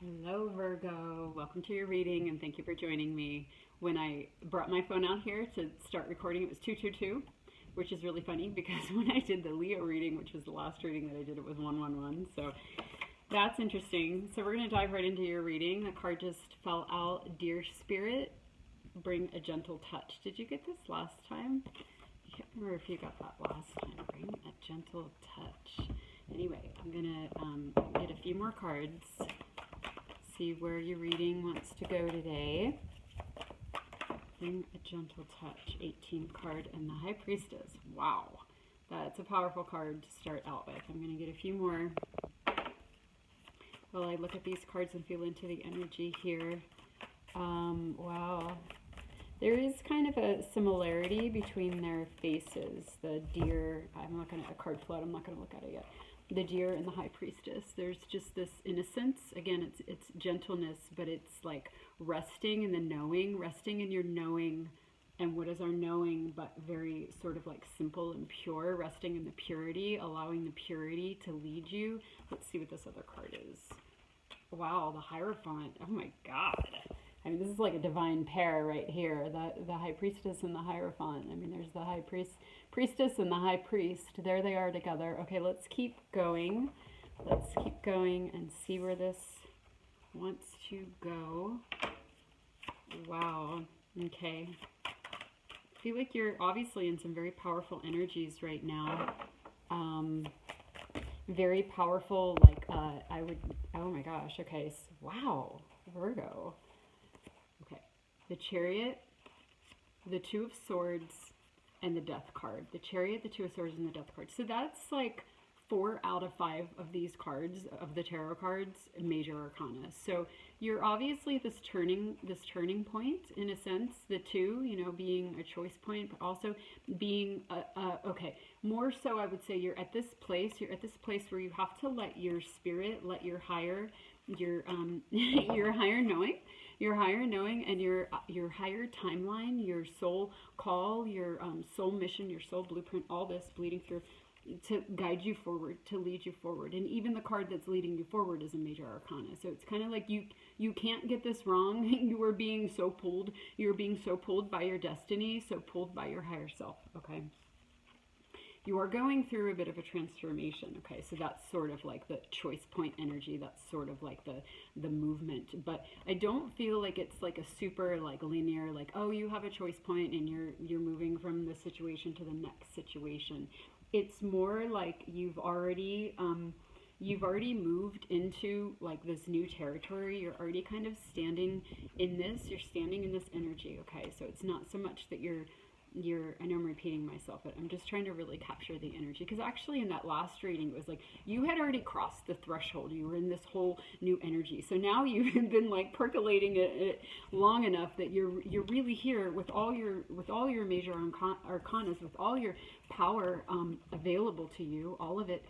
Hello, Virgo. Welcome to your reading, and thank you for joining me. When I brought my phone out here to start recording, it was 222, which is really funny because when I did the Leo reading, which was the last reading that I did, it was 111. So that's interesting. So we're going to dive right into your reading. The card just fell out. Dear Spirit, bring a gentle touch. Did you get this last time? I can't remember if you got that last time. Bring a gentle touch. Anyway, I'm going to get a few more cards. See where your reading wants to go today. Bring a gentle touch. 18th card and the High Priestess. Wow, that's a powerful card to start out with. I'm going to get a few more while I look at these cards and feel into the energy here. Wow, there is kind of a similarity between their faces. The deer, I'm not going to, a card float, I'm not going to look at it yet. The deer and the High Priestess. There's just this innocence. Again, it's gentleness, but it's like resting in the knowing, resting in your knowing. And what is our knowing but very sort of like simple and pure, resting in the purity, allowing the purity to lead you. Let's see what this other card is. Wow, the Hierophant. Oh my God. I mean, this is like a divine pair right here. The High Priestess and the Hierophant. I mean, there's the High Priestess and the High Priest. There they are together. Okay, let's keep going. Let's keep going and see where this wants to go. Wow. Okay. I feel like you're obviously in some very powerful energies right now. Very powerful, like, oh my gosh, okay. So, wow, Virgo. Okay, the Chariot, the Two of Swords, and the Death card. The Chariot, the Two of Swords, and the Death card. So that's like 4 out of 5 of these cards, of the tarot cards, major arcana. So you're obviously this turning point in a sense. The two, you know, being a choice point, but also being okay. More so, I would say you're at this place. You're at this place where you have to let your spirit, let your higher, your your higher knowing, and your higher timeline, your soul call, your soul mission, your soul blueprint, all this bleeding through, to guide you forward, to lead you forward. And even the card that's leading you forward is a major arcana. So it's kind of like you can't get this wrong. You are being so pulled. You're being so pulled by your destiny, so pulled by your higher self, okay? You are going through a bit of a transformation, okay? So that's sort of like the choice point energy. That's sort of like the movement. But I don't feel like it's like a super like linear, like, oh, you have a choice point and you're moving from this situation to the next situation. It's more like you've already moved into like this new territory. You're already kind of standing in this. You're standing in this energy, okay? So it's not so much that you're I know I'm repeating myself, but I'm just trying to really capture the energy, because actually in that last reading it was like you had already crossed the threshold. You were in this whole new energy. So now you've been like percolating it long enough that you're really here with all your major arcanas, with all your power available to you, all of it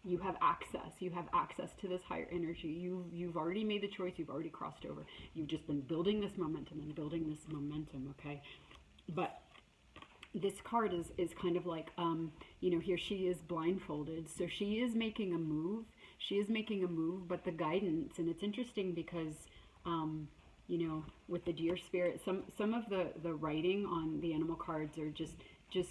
you have access to this higher energy. You've already made the choice. You've already crossed over. You've just been building this momentum and building this momentum, okay? But this card is kind of like, you know, here she is blindfolded. So she is making a move. She is making a move, but the guidance, and it's interesting because, you know, with the deer spirit, some of the writing on the animal cards are just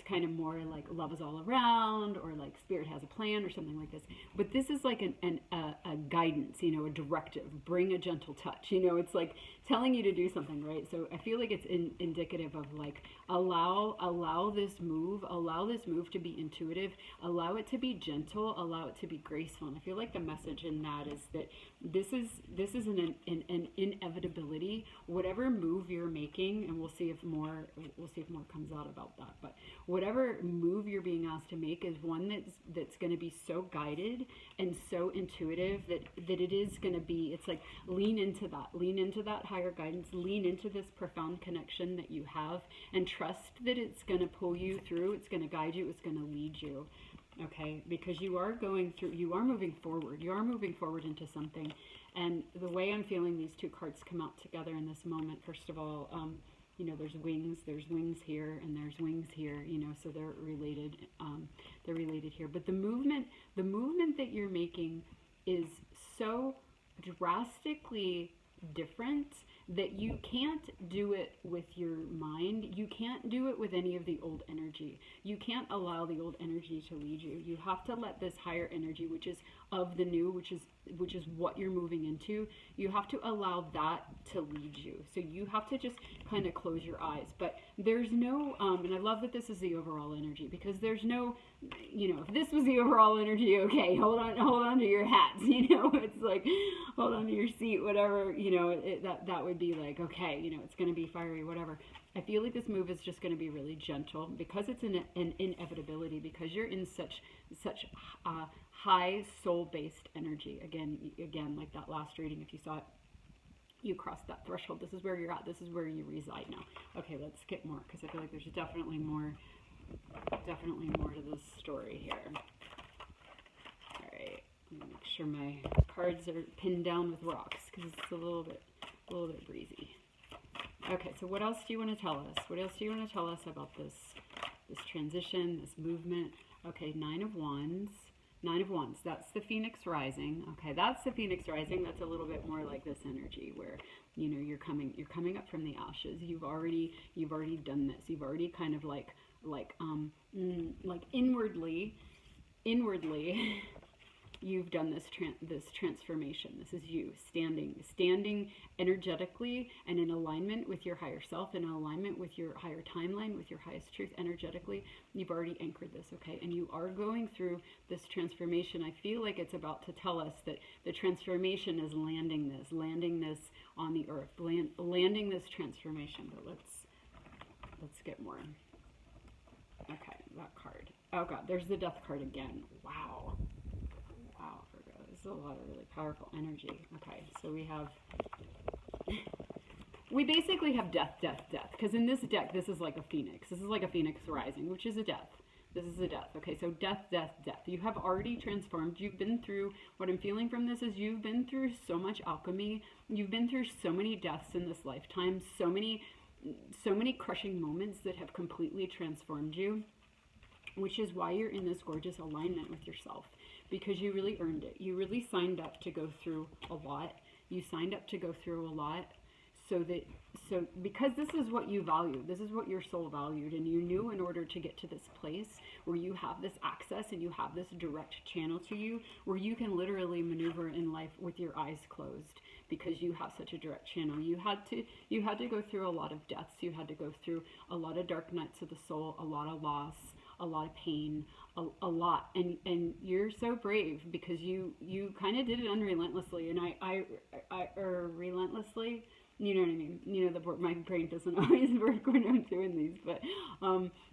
kind of more like love is all around, or like spirit has a plan, or something like this. But this is like a guidance, you know, a directive. Bring a gentle touch. You know, it's like telling you to do something, right? So I feel like it's indicative of like allow this move to be intuitive, allow it to be gentle, allow it to be graceful. And I feel like the message in that is that this is an inevitability. Whatever move you're making, and we'll see if more comes out about that. But whatever move you're being asked to make is one that's going to be so guided and so intuitive that it is going to be, it's like lean into that higher guidance, lean into this profound connection that you have, and trust that it's going to pull you through, it's going to guide you, it's going to lead you, okay? Because you are moving forward into something. And the way I'm feeling these two cards come out together in this moment, first of all, you know, there's wings here and there's wings here, you know, so they're related here. But the movement that you're making is so drastically different that you can't do it with your mind. You can't do it with any of the old energy. You can't allow the old energy to lead you. You have to let this higher energy, which is of the new, which is what you're moving into, you have to allow that to lead you. So you have to just kind of close your eyes. But there's no, and I love that this is the overall energy, because there's no, if this was the overall energy, okay, hold on to your hats, it's like, hold on to your seat, whatever, that would be like, okay, it's going to be fiery, whatever. I feel like this move is just going to be really gentle, because it's an inevitability, because you're in such high soul-based energy. Again, like that last reading, if you saw it, you crossed that threshold. This is where you're at. This is where you reside now. Okay, let's get more, because I feel like there's definitely more to this story here. All right, let me make sure my cards are pinned down with rocks, because it's a little bit breezy. Okay, so what else do you want to tell us? What else do you want to tell us about this transition, this movement? Okay, Nine of Wands. Nine of Wands, that's the Phoenix rising. Okay, that's the Phoenix rising. That's a little bit more like this energy where, you're coming up from the ashes. You've already done this. You've already kind of like inwardly, you've done this transformation. This is you standing energetically and in alignment with your higher self, in alignment with your higher timeline, with your highest truth energetically. You've already anchored this, okay? And you are going through this transformation. I feel like it's about to tell us that the transformation is landing this on the earth, landing this transformation. But let's get more. Okay, that card. Oh God, there's the Death card again. Wow, Virgo, this is a lot of really powerful energy. Okay, so we basically have death, because in this deck, this is like a phoenix. This is like a phoenix rising, which is a death. This is a death. Okay, so death. You have already transformed. You've been through, what I'm feeling from this is you've been through so much alchemy. You've been through so many deaths in this lifetime, so many crushing moments that have completely transformed you, which is why you're in this gorgeous alignment with yourself, because you really earned it. You really signed up to go through a lot. You signed up to go through a lot because this is what you value. This is what your soul valued, and you knew in order to get to this place where you have this access and you have this direct channel to you, where you can literally maneuver in life with your eyes closed, because you have such a direct channel. You had to go through a lot of deaths. You had to go through a lot of dark nights of the soul, a lot of loss, a lot of pain, a lot, and you're so brave, because you kind of did it unrelentlessly, and I relentlessly, you know what I mean? My brain doesn't always work when I'm doing these, but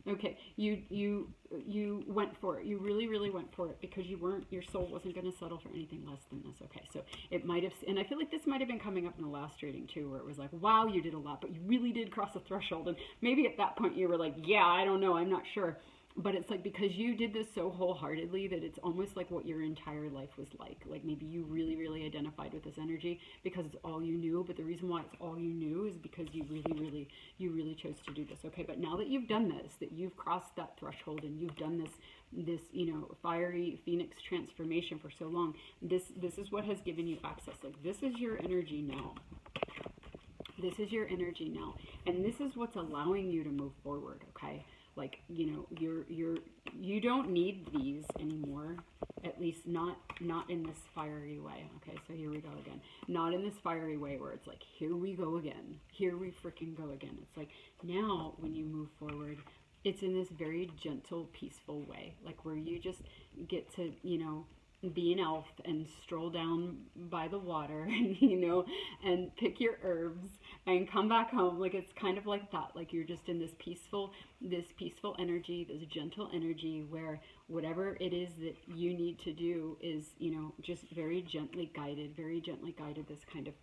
okay, you went for it. You really went for it, because your soul wasn't going to settle for anything less than this. Okay, so it might have, and I feel like this might have been coming up in the last reading too, where it was like, wow, you did a lot, but you really did cross a threshold, and maybe at that point you were like, yeah, I don't know, I'm not sure. But it's like, because you did this so wholeheartedly that it's almost like what your entire life was like. Like maybe you really identified with this energy because it's all you knew. But the reason why it's all you knew is because you really chose to do this. Okay, but now that you've done this, that you've crossed that threshold and you've done this fiery phoenix transformation for so long, this is what has given you access. Like, this is your energy now. This is your energy now, and this is what's allowing you to move forward. Okay. Like, you don't need these anymore, at least not in this fiery way. Okay, so here we go again. Not in this fiery way where it's like, here we go again. Here we freaking go again. It's like, now when you move forward, it's in this very gentle, peaceful way. Like, where you just get to, be an elf and stroll down by the water and pick your herbs and come back home. Like, it's kind of like that. Like, you're just in this peaceful energy, this gentle energy, where whatever it is that you need to do is, just very gently guided, this kind of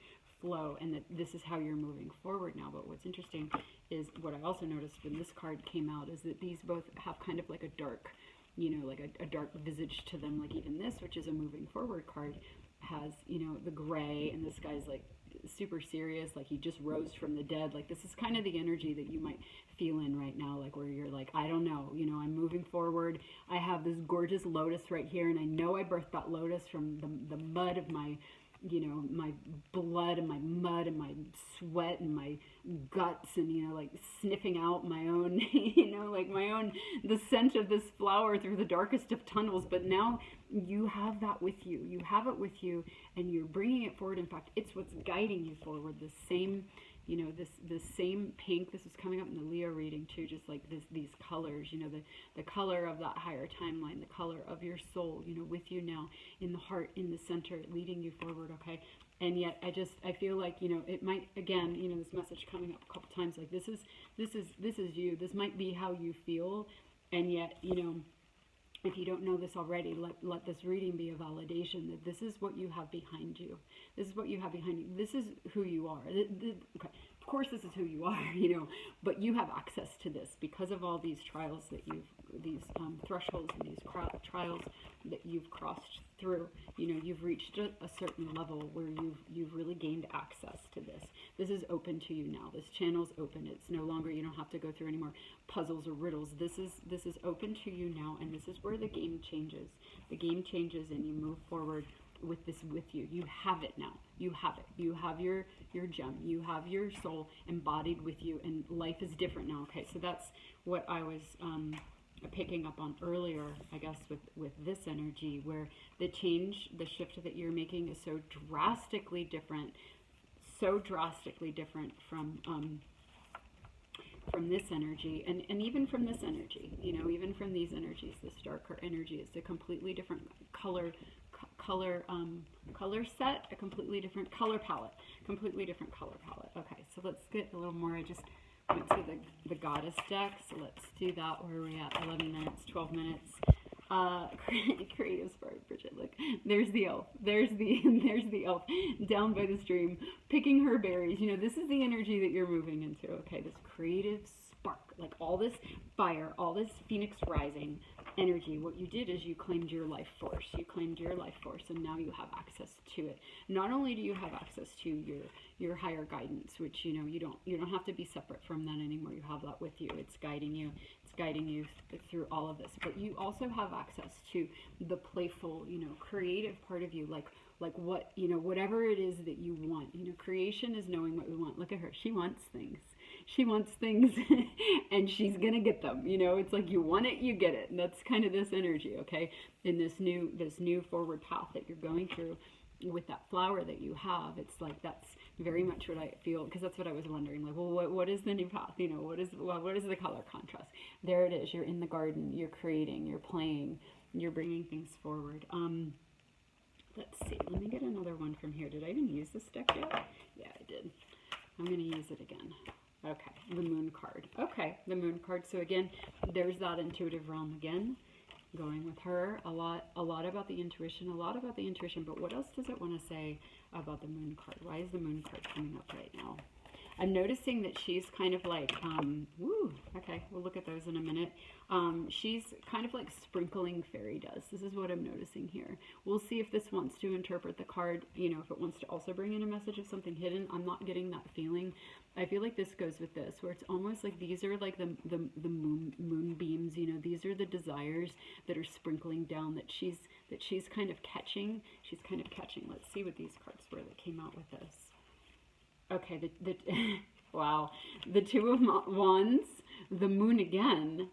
flow, and that this is how you're moving forward now. But what's interesting is, what I also noticed when this card came out, is that these both have kind of like a dark, like a dark visage to them. Like, even this, which is a moving forward card, has, the gray, and this guy's like super serious, like he just rose from the dead. Like this is kind of the energy that you might feel in right now, like where you're like, I don't know, you know, I'm moving forward. I have this gorgeous lotus right here, and I know I birthed that lotus from the mud of my, you know, my blood and my mud and my sweat and my guts, and, you know, like sniffing out my own, you know, like my own, the scent of this flower through the darkest of tunnels. But now you have that with you. You have it with you, and you're bringing it forward. In fact, it's what's guiding you forward. The same, you know, this same pink. This is coming up in the Leo reading too. Just like these colors, you know, the color of that higher timeline, the color of your soul, you know, with you now in the heart, in the center, leading you forward. Okay. And yet I feel like, you know, it might, again, you know, this message coming up a couple times, like this is you. This might be how you feel. And yet, you know, if you don't know this already, let this reading be a validation that this is what you have behind you. This is what you have behind you. This is who you are. Okay. Of course, this is who you are, you know, but you have access to this because of all these trials that these thresholds and these trials that you've crossed through. You know, you've reached a certain level where you've really gained access to this. This is open to you now. This channel's open. It's no longer, you don't have to go through any more puzzles or riddles. This is open to you now, and this is where the game changes. The game changes, and you move forward with this with you. You have it now. You have it. You have your gem. You have your soul embodied with you, and life is different now. Okay, so that's what I was picking up on earlier, I guess, with this energy, where the change, the shift that you're making is so drastically different from this energy, and even from this energy, you know, even from these energies, this darker energy. It's a completely different color set, a completely different color palette. Okay, so let's get a little more. I just went to the goddess deck, so let's do that. Where are we at? 11 minutes, 12 minutes. Creative spark, Bridget. Look, there's the elf. There's the elf down by the stream picking her berries. You know, this is the energy that you're moving into. Okay, this creative spark, like all this fire, all this phoenix rising energy. What you did is you claimed your life force. You claimed your life force, and now you have access to it. Not only do you have access to your higher guidance, which, you know, you don't have to be separate from that anymore. You have that with you. It's guiding you. It's guiding you through all of this. But you also have access to the playful, you know, creative part of you, like what, you know, whatever it is that you want. You know, creation is knowing what we want. Look at her. She wants things. She wants things and she's gonna get them. You know, it's like you want it, you get it. And that's kind of this energy, okay? In this new forward path that you're going through with that flower that you have. It's like that's very much what I feel, because that's what I was wondering, like, well, what is the new path? You know, what is the color contrast? There it is. You're in the garden, you're creating, you're playing, you're bringing things forward. Let's see, let me get another one from here. Did I even use this deck yet? Yeah, I did. I'm going to use it again. Okay, the moon card. Okay, the moon card. So again, there's that intuitive realm again, going with her. A lot about the intuition, but what else does it want to say about the moon card? Why is the moon card coming up right now? I'm noticing that she's kind of like, okay, we'll look at those in a minute. She's kind of like sprinkling fairy dust. This is what I'm noticing here. We'll see if this wants to interpret the card, you know, if it wants to also bring in a message of something hidden. I'm not getting that feeling. I feel like this goes with this, where it's almost like these are like the moonbeams, you know, these are the desires that are sprinkling down that she's kind of catching. She's kind of catching. Let's see what these cards were that came out with this. Okay, wow, the Two of Wands, the Moon again,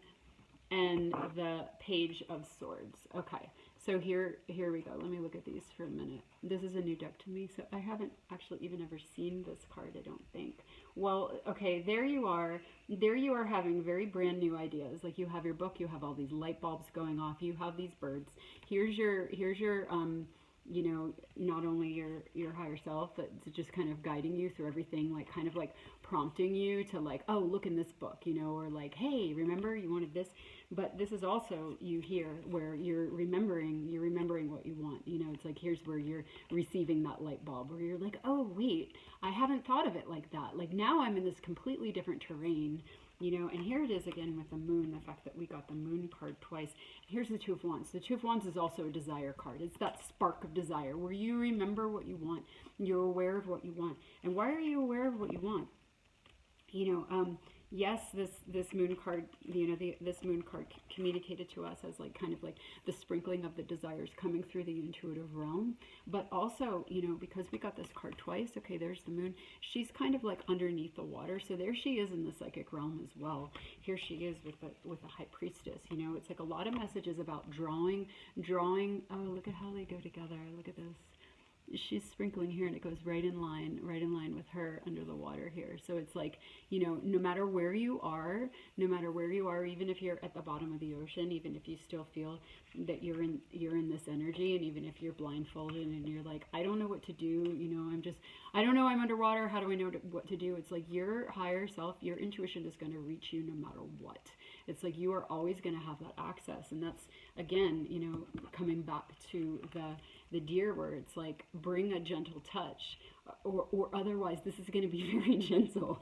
and the Page of Swords. Okay, so here we go. Let me look at these for a minute. This is a new deck to me, so I haven't actually even ever seen this card, I don't think. Well, okay, there you are. There you are having very brand new ideas. Like you have your book, you have all these light bulbs going off, you have these birds. Here's your you know, not only your higher self, but it's just kind of guiding you through everything, like kind of like prompting you to like, oh, look in this book, you know, or like, hey, remember you wanted this. But this is also you here where you're remembering what you want. You know, it's like here's where you're receiving that light bulb where you're like, oh wait, I haven't thought of it like that. Like now I'm in this completely different terrain you know, and here it is again with the moon, the fact that we got the moon card twice. Here's the Two of Wands. The Two of Wands is also a desire card. It's that spark of desire where you remember what you want. You're aware of what you want. And why are you aware of what you want? You know, yes, this moon card, you know, this moon card communicated to us as like kind of like the sprinkling of the desires coming through the intuitive realm. But also, you know, because we got this card twice, okay, there's the moon. She's kind of like underneath the water. So there she is in the psychic realm as well. Here she is with the high priestess. You know, it's like a lot of messages about drawing. Oh, look at how they go together. Look at this. She's sprinkling here and it goes right in line with her under the water here. So it's like, you know, no matter where you are, even if you're at the bottom of the ocean, even if you still feel that you're in this energy, and even if you're blindfolded and you're like, I don't know what to do, you know, I don't know, I'm underwater, how do I know what to do? It's like your higher self, your intuition is going to reach you no matter what. It's like you are always going to have that access. And that's, again, you know, coming back to the deer, where it's like, bring a gentle touch, or otherwise this is going to be very gentle,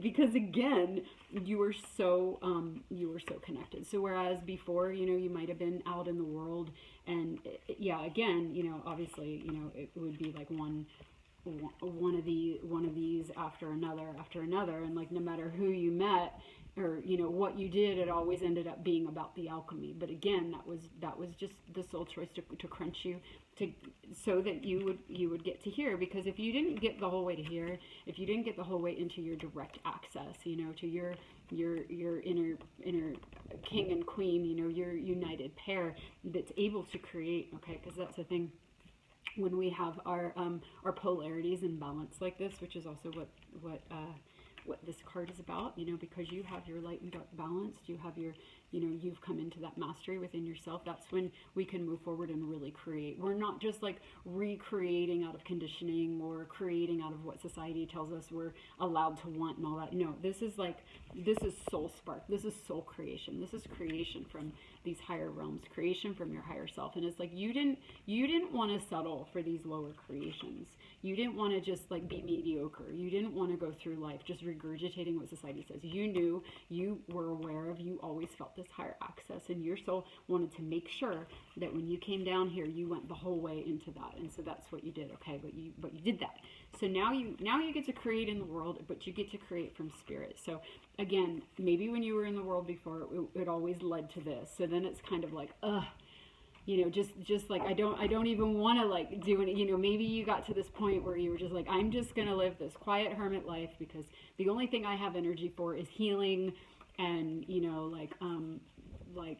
because again, you were so connected. So whereas before, you know, you might have been out in the world, and yeah, again, you know, obviously, you know, it would be like one of these after another, and like no matter who you met or, you know, what you did, it always ended up being about the alchemy. But again, that was just the soul choice to crunch you, so that you would get to here. Because if you didn't get the whole way to here, if you didn't get the whole way into your direct access, you know, to your inner king and queen, you know, your united pair that's able to create, okay, because that's the thing. When we have our polarities in balance like this, which is also what this card is about, you know, because you have your light and dark balanced, you have your, you know, you've come into that mastery within yourself. That's when we can move forward and really create. We're not just like recreating out of conditioning or creating out of what society tells us we're allowed to want and all that. No, this is soul spark. This is soul creation. This is creation from these higher realms, creation from your higher self. And it's like, you didn't want to settle for these lower creations. You didn't want to just like be mediocre. You didn't want to go through life just regurgitating what society says. You knew, you were aware of, you always felt this higher access, and your soul wanted to make sure that when you came down here, you went the whole way into that. And so that's what you did, okay? But you did that. So now you get to create in the world, but you get to create from spirit. So again, maybe when you were in the world before, it always led to this. So then it's kind of like, you know, just like, I don't even want to like do any, you know, maybe you got to this point where you were just like, I'm just going to live this quiet hermit life because the only thing I have energy for is healing and, you know, like,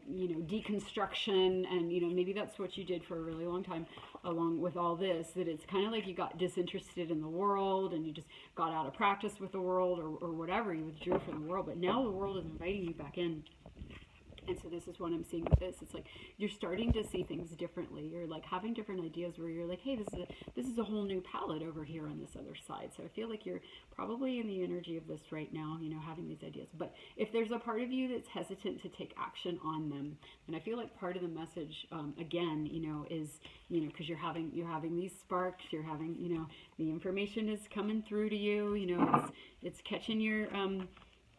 you know, deconstruction. And, you know, maybe that's what you did for a really long time along with all this, that it's kind of like you got disinterested in the world and you just got out of practice with the world or whatever, you withdrew from the world. But now the world is inviting you back in. And so this is what I'm seeing with this. It's like you're starting to see things differently. You're like having different ideas where you're like, hey, this is a whole new palette over here on this other side. So I feel like you're probably in the energy of this right now, you know, having these ideas. But if there's a part of you that's hesitant to take action on them, then I feel like part of the message, again, you know, is, you know, because you're having these sparks, you're having, you know, the information is coming through to you, you know, it's catching your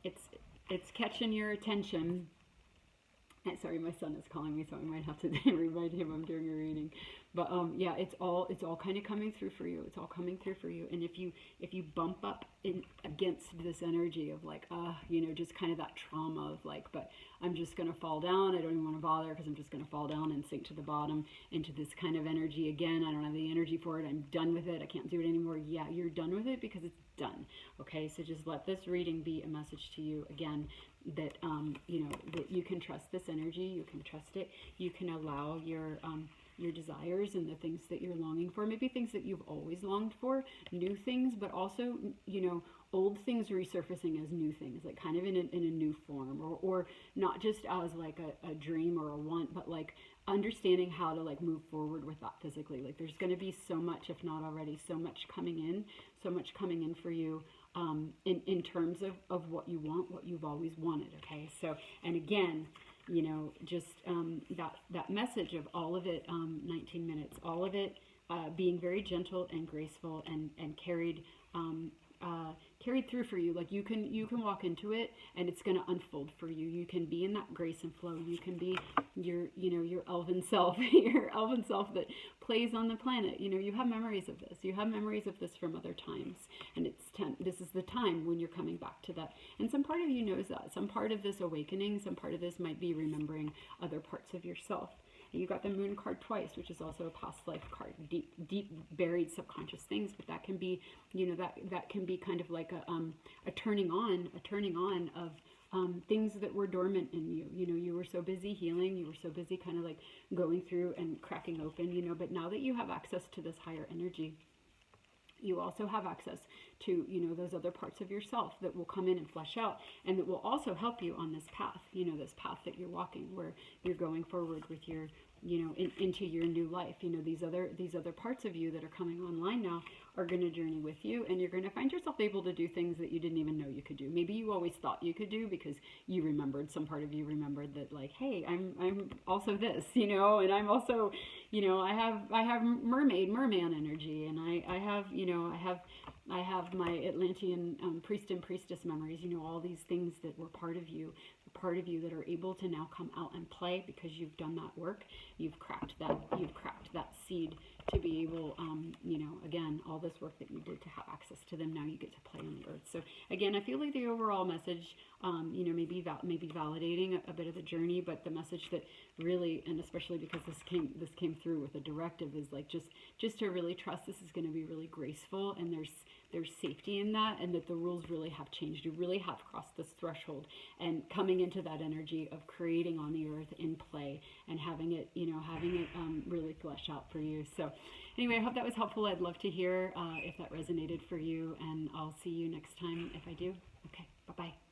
it's catching your attention. Sorry, my son is calling me, so I might have to remind him I'm doing a reading. But yeah, it's all kind of coming through for you. It's all coming through for you. And if you bump up against this energy of like, you know, just kind of that trauma of like, but I'm just gonna fall down. I don't even want to bother because I'm just gonna fall down and sink to the bottom into this kind of energy again. I don't have the energy for it. I'm done with it. I can't do it anymore. Yeah, you're done with it because it's done. Okay, so just let this reading be a message to you again, that you know, that you can trust this energy, you can trust it, you can allow your desires and the things that you're longing for, maybe things that you've always longed for, new things, but also, you know, old things resurfacing as new things, like kind of in a new form, or not just as like a dream or a want, but like understanding how to like move forward with that physically. Like there's going to be so much, if not already, so much coming in for you in terms of what you want, what you've always wanted. Okay, so, and again, you know, just that message of all of it, 19 minutes, all of it being very gentle and graceful and carried carried through for you. Like you can walk into it and it's going to unfold for you. You can be in that grace and flow. You can be your elven self, your elven self that plays on the planet. You have memories of this. You have memories of this from other times, and this is the time when you're coming back to that. And some part of you knows that. Some part of this awakening, some part of this might be remembering other parts of yourself. You got the moon card twice, which is also a past life card, deep buried subconscious things. But that can be, that can be kind of like a turning on of things that were dormant in you. You were so busy healing, you were so busy kind of like going through and cracking open. But now that you have access to this higher energy, you also have access to, those other parts of yourself that will come in and flesh out, and that will also help you on this path, this path that you're walking, where you're going forward with your, into your new life. These other parts of you that are coming online now are going to journey with you, and you're going to find yourself able to do things that you didn't even know you could do. Maybe you always thought you could do because you remembered, some part of you remembered that, like, hey, I'm also this, and I'm also, I have merman energy, and I have my Atlantean priest and priestess memories, all these things that were part of you that are able to now come out and play because you've done that work. You've cracked that seed to be able, again, all this work that you did to have access to them, now you get to play on the earth. So again, I feel like the overall message, maybe validating a bit of the journey, but the message that really, and especially because this came through with a directive, is like just to really trust this is going to be really graceful, and there's safety in that, and that the rules really have changed. You really have crossed this threshold, and coming into that energy of creating on the earth in play and having it really flesh out for you. So anyway, I hope that was helpful. I'd love to hear if that resonated for you, and I'll see you next time if I do. Okay, bye-bye.